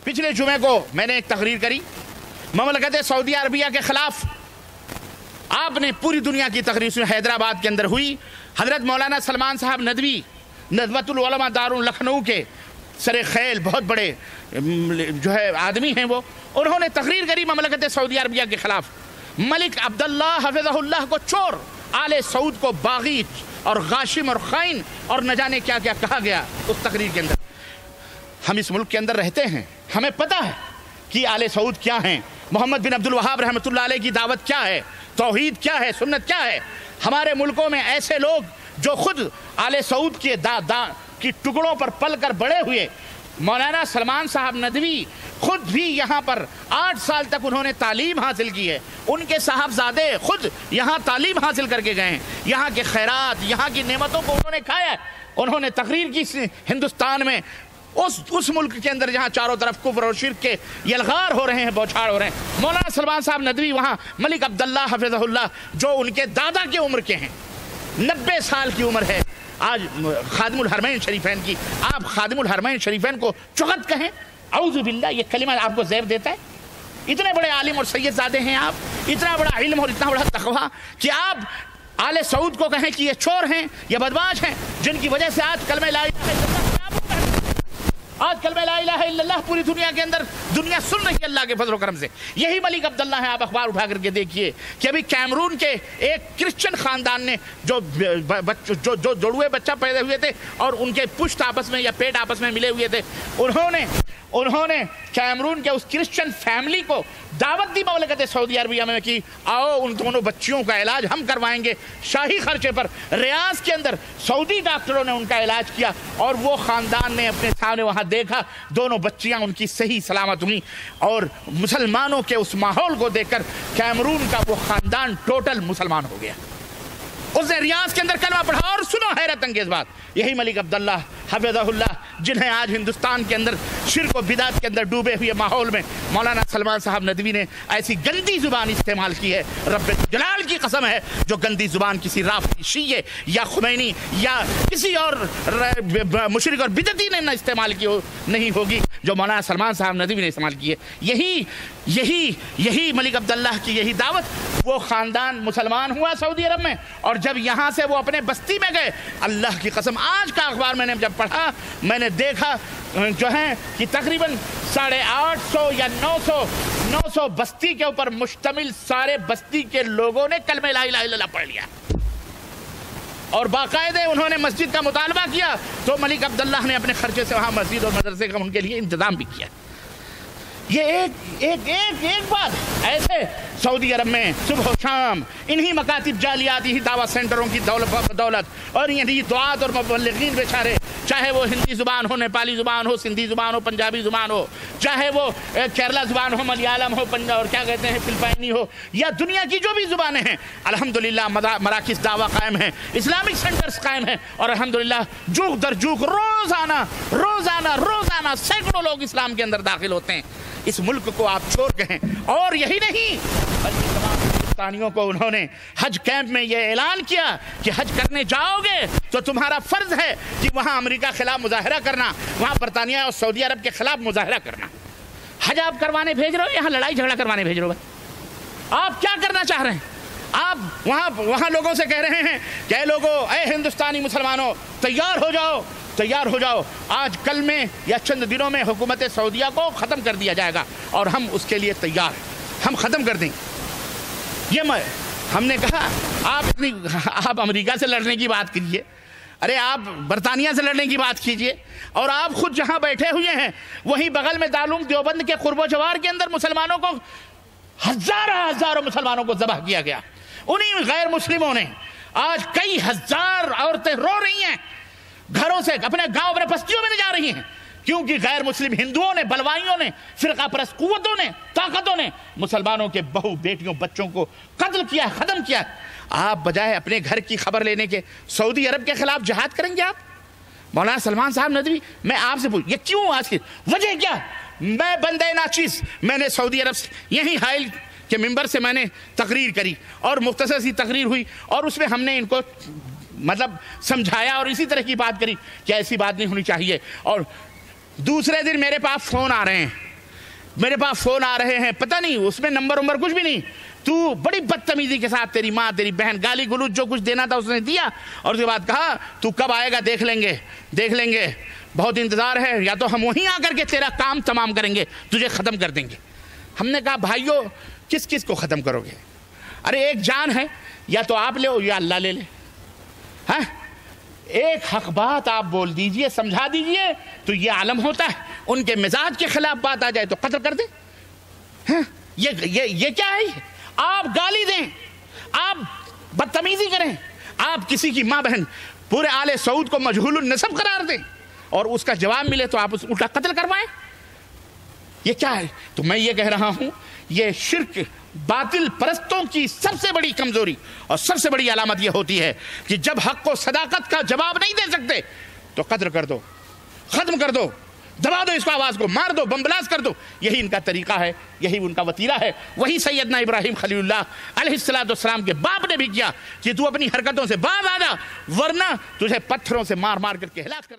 پچھلے جمعے کو میں نے ایک تقریر کری مملکت سعودی عربیہ کے خلاف. آپ نے پوری دنیا کی تقریر سنی. حیدرآباد کے اندر ہوئی. حضرت مولانا سلمان صاحب ندوی ندوۃ العلماء دار لکھنؤ کے سر خیل بہت بڑے جو ہے آدمی ہیں وہ، انہوں نے تقریر کری مملکت سعودی عربیہ کے خلاف. ملک عبداللہ حفظہ اللہ کو چور، آل سعود کو باغی اور غاشم اور خائن اور نہ جانے کیا کیا کہا گیا اس تقریر کے اندر. ہم اس ملک کے اندر رہتے ہیں، ہمیں پتہ ہے کہ آل سعود کیا ہیں، محمد بن عبد الوہاب رحمۃ اللہ علیہ کی دعوت کیا ہے، توحید کیا ہے، سنت کیا ہے. ہمارے ملکوں میں ایسے لوگ جو خود آل سعود کے کی ٹکڑوں پر پل کر بڑے ہوئے، مولانا سلمان صاحب ندوی خود بھی یہاں پر 8 سال تک انہوں نے تعلیم حاصل کی ہے. ان کے صاحبزادے خود یہاں تعلیم حاصل کر کے گئے ہیں. یہاں کے خیرات، یہاں کی نعمتوں کو انہوں نے کھایا ہے. انہوں نے تقریر کی ہندوستان میں، اس ملک کے اندر جہاں چاروں طرف کفر اور شرک کے یلغار ہو رہے ہیں، بوچھاڑ ہو رہے ہیں. مولانا سلمان صاحب ندوی وہاں ملک عبداللہ حفظہ اللہ جو ان کے دادا کی عمر کے ہیں، 90 سال کی عمر ہے آج، خادم الحرمین شریفین کی. آپ خادم الحرمین شریفین کو چغت کہیں، اعوذ باللہ، یہ کلمہ آپ کو زیب دیتا ہے؟ اتنے بڑے عالم اور سید زادے ہیں آپ، اتنا بڑا علم اور اتنا بڑا تقویٰ، کہ آپ آل سعود کو کہیں کہ یہ چور ہیں، یہ بدمعاش ہیں، جن کی وجہ سے آج کلمہ لا الہ الا اللہ، آج کلمہ لا الہ الا اللہ پوری دنیا کے اندر دنیا سن رہی ہے اللہ کے فضل و کرم سے. یہی ملک عبداللہ ہے. آپ اخبار اٹھا کر کے دیکھیے کہ ابھی کیمرون کے ایک کرسچن خاندان نے جو جڑوے بچہ پیدا ہوئے تھے اور ان کے پشت آپس میں یا پیٹ آپس میں ملے ہوئے تھے، انہوں نے کیمرون کے اس کرسچن فیملی کو دعوت دی مملکت سعودی عربیہ میں کہ آؤ ان دونوں بچیوں کا علاج ہم کروائیں گے شاہی خرچے پر. ریاض کے اندر سعودی ڈاکٹروں نے ان کا علاج کیا اور وہ خاندان نے اپنے سامنے وہاں دیکھا دونوں بچیاں ان کی صحیح سلامت ہوئیں. اور مسلمانوں کے اس ماحول کو دیکھ کر کیمرون کا وہ خاندان ٹوٹل مسلمان ہو گیا. اس نے ریاض کے اندر کلمہ پڑھا. اور سنو حیرت انگیز بات، یہی ملک عبداللہ حفظہ اللہ جنہیں آج ہندوستان کے اندر شرک و بدعت کے اندر ڈوبے ہوئے ماحول میں مولانا سلمان صاحب ندوی نے ایسی گندی زبان استعمال کی ہے، رب جلال کی قسم ہے جو گندی زبان کسی رافضی شیعہ یا خمینی یا کسی اور مشرک اور بدعتی نے نہ استعمال کی نہیں ہوگی جو مولانا سلمان صاحب ندوی نے استعمال کی ہے. یہی ملک عبداللہ کی یہی دعوت، وہ خاندان مسلمان ہوا سعودی عرب میں، اور جب یہاں سے وہ اپنے بستی میں گئے، اللہ کی قسم آج کا اخبار میں نے جب پڑھا میں نے دیکھا جو ہے کہ تقریباً 850 یا 900 بستی کے اوپر مشتمل سارے بستی کے لوگوں نے کلمہ لا الہ الا اللہ پڑھ لیا اور باقاعدہ انہوں نے مسجد کا مطالبہ کیا. تو ملک عبداللہ نے اپنے خرچے سے وہاں مسجد اور مدرسے کا ان کے لیے انتظام بھی کیا. یہ ایک بات ایسے سعودی عرب میں صبح و شام انہی مکاتب جالیاتی ہی دعوت سینٹروں کی دولت اور یہی دعات اور مبلغین بیچارے، چاہے وہ ہندی زبان ہو، نیپالی زبان ہو، سندھی زبان ہو، پنجابی زبان ہو، چاہے وہ کیرلا زبان ہو، ملیالم ہو، اور کیا کہتے ہیں فلپائنی ہو، یا دنیا کی جو بھی زبانیں ہیں، الحمدللہ مراکز دعویٰ قائم ہیں، اسلامک سینٹرز قائم ہیں، اور الحمدللہ جوک در جوک روزانہ سینکڑوں لوگ اسلام کے اندر داخل ہوتے ہیں. اس ملک کو آپ چھوڑ کہیں. اور یہی نہیں بلکہ تمام ہندوستانیوں کو انہوں نے حج کیمپ میں یہ اعلان کیا کہ حج کرنے جاؤ گے تو تمہارا فرض ہے کہ وہاں امریکہ خلاف مظاہرہ کرنا، وہاں برطانیہ اور سعودی عرب کے خلاف مظاہرہ کرنا. حج آپ کروانے بھیج رہے ہو، یہاں لڑائی جھگڑا کروانے بھیج رہے ہو. آپ کیا کرنا چاہ رہے ہیں؟ آپ وہاں لوگوں سے کہہ رہے ہیں کہ اے لوگوں، اے ہندوستانی مسلمانوں، تیار ہو جاؤ. آج کل میں یا چند دنوں میں حکومت سعودیہ کو ختم کر دیا جائے گا اور ہم اس کے لیے تیار ہیں، ہم ختم کر دیں. ہم نے کہا آپ امریکہ سے لڑنے کی بات کیجئے، ارے آپ برطانیہ سے لڑنے کی بات کیجئے، اور آپ خود جہاں بیٹھے ہوئے ہیں وہیں بغل میں دارالعلوم دیوبند کے قرب و جوار کے اندر مسلمانوں کو ہزاروں مسلمانوں کو ذبح کیا گیا. انہی غیر مسلموں نے آج کئی ہزار عورتیں رو رہی ہیں، گھروں سے اپنے گاؤں اپنے بستیوں میں جا رہی ہیں، کیونکہ غیر مسلم ہندوؤں نے، بلوائیوں نے، فرقہ پرست قوتوں نے، طاقتوں نے مسلمانوں کے بہو بیٹیوں بچوں کو قتل کیا، ختم کیا. آپ بجائے اپنے گھر کی خبر لینے کے سعودی عرب کے خلاف جہاد کریں گے. آپ مولانا سلمان صاحب ندوی، میں آپ سے پوچھ، یہ کیوں آج کی وجہ کیا؟ میں بندے ناچیز، میں نے سعودی عرب سے یہیں حائل کے ممبر سے میں نے تقریر کری اور مختصر سی تقریر ہوئی، اور اس میں ہم نے ان کو مطلب سمجھایا اور اسی طرح کی بات کری کہ ایسی بات نہیں ہونی چاہیے. اور دوسرے دن میرے پاس فون آ رہے ہیں میرے پاس فون آ رہے ہیں، پتہ نہیں اس میں نمبر کچھ بھی نہیں، تو بڑی بدتمیزی کے ساتھ تیری ماں تیری بہن گالی گلوچ جو کچھ دینا تھا اس نے دیا، اور اس کے بعد کہا تو کب آئے گا دیکھ لیں گے، بہت انتظار ہے، یا تو ہم وہیں آ کر کے تیرا کام تمام کریں گے، تجھے ختم کر دیں گے۔ ہم نے کہا بھائیو کس کس کو ختم کرو گے؟ ارے ایک جان ہے، یا تو آپ لے یا اللہ لے لے، ہاں ایک حق بات آپ بول دیجئے، سمجھا دیجئے تو یہ عالم ہوتا ہے، ان کے مزاج کے خلاف بات آ جائے تو قتل کر دیں۔ ہاں یہ کیا ہے؟ آپ گالی دیں، آپ بدتمیزی کریں، آپ کسی کی ماں بہن پورے آل سعود کو مجہول النسب قرار دیں اور اس کا جواب ملے تو آپ الٹا قتل کروائیں، یہ کیا ہے؟ تو میں یہ کہہ رہا ہوں یہ شرک باطل پرستوں کی سب سے بڑی کمزوری اور سب سے بڑی علامت یہ ہوتی ہے کہ جب حق کو صداقت کا جواب نہیں دے سکتے تو قتل کر دو، ختم کر دو، دبا دو اس کو، آواز کو مار دو، بم بلاس کر دو۔ یہی ان کا طریقہ ہے، یہی ان کا وتیرہ ہے۔ وہی سیدنا ابراہیم خلیل اللہ علیہ السلام کے باپ نے بھی کیا کہ تو اپنی حرکتوں سے باز آ جا ورنہ تجھے پتھروں سے مار مار کر کے ہلاک کر